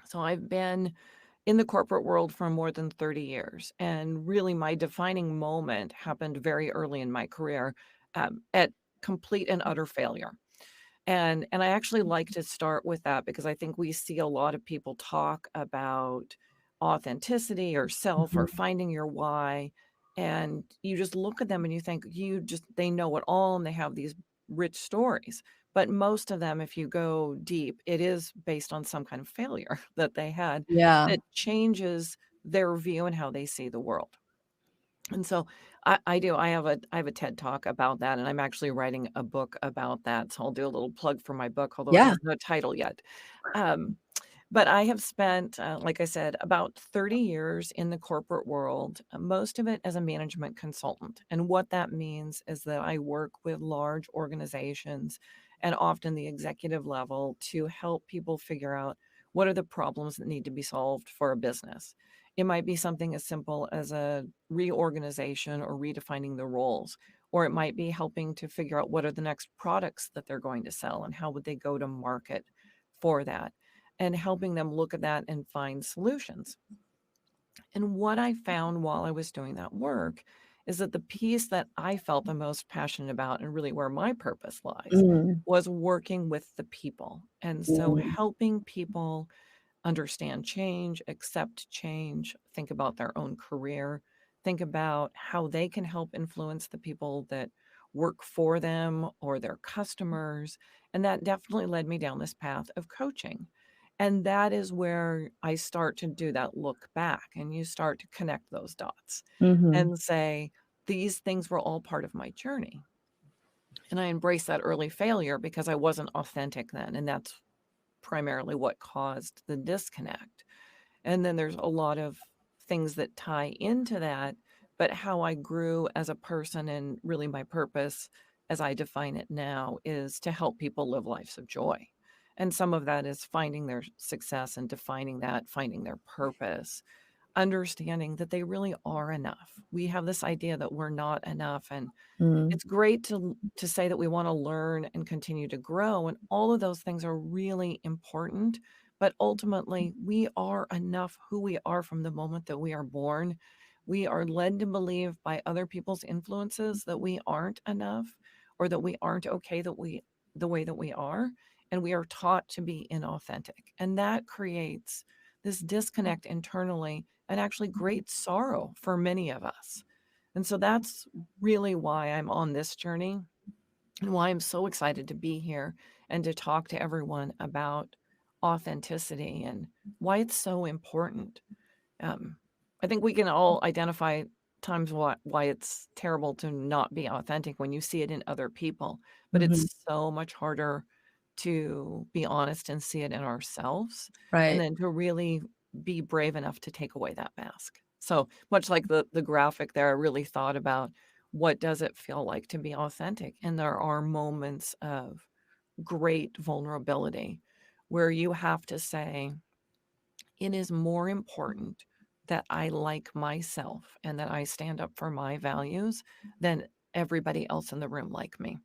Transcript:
So I've been in the corporate world for more than 30 years. And really, my defining moment happened very early in my career at complete and utter failure. And I actually like to start with that because I think we see a lot of people talk about authenticity or self or Mhm. finding your why. And you just look at them and you think they know it all and they have these rich stories. But most of them, if you go deep, it is based on some kind of failure that they had Yeah. that changes their view and how they see the world. And so I do. I have a TED Talk about that, and I'm actually writing a book about that, so I'll do a little plug for my book, although it Yeah. has no title yet. Um, but I have spent, like I said, about 30 years in the corporate world, most of it as a management consultant, and what that means is that I work with large organizations and often the executive level to help people figure out what are the problems that need to be solved for a business. It might be something as simple as a reorganization or redefining the roles, or it might be helping to figure out what are the next products that they're going to sell and how would they go to market for that, and helping them look at that and find solutions. And what I found while I was doing that work is that the piece that I felt the most passionate about and really where my purpose lies Mm. was working with the people. And so Mm. helping people understand change, accept change, think about their own career, think about how they can help influence the people that work for them or their customers. And that definitely led me down this path of coaching. And that is where I start to do that look back and you start to connect those dots Mhm. and say, these things were all part of my journey. And I embrace that early failure because I wasn't authentic then. And that's primarily what caused the disconnect. And then there's a lot of things that tie into that, but how I grew as a person and really my purpose as I define it now is to help people live lives of joy. And some of that is finding their success and defining that, finding their purpose, understanding that they really are enough. We have this idea that we're not enough, and Mm. it's great to say that we wanna learn and continue to grow, and all of those things are really important, but ultimately, we are enough who we are from the moment that we are born. We are led to believe by other people's influences that we aren't enough or that we aren't okay the way that we are, and we are taught to be inauthentic, and that creates this disconnect internally and actually great sorrow for many of us. And so that's really why I'm on this journey and why I'm so excited to be here and to talk to everyone about authenticity and why it's so important. Um, I think we can all identify times why it's terrible to not be authentic when you see it in other people, but Mhm. it's so much harder to be honest and see it in ourselves, and Right. then to really be brave enough to take away that mask. So much like the graphic there, I really thought about what does it feel like to be authentic, and there are moments of great vulnerability where you have to say, it is more important that I like myself and that I stand up for my values than everybody else in the room like me.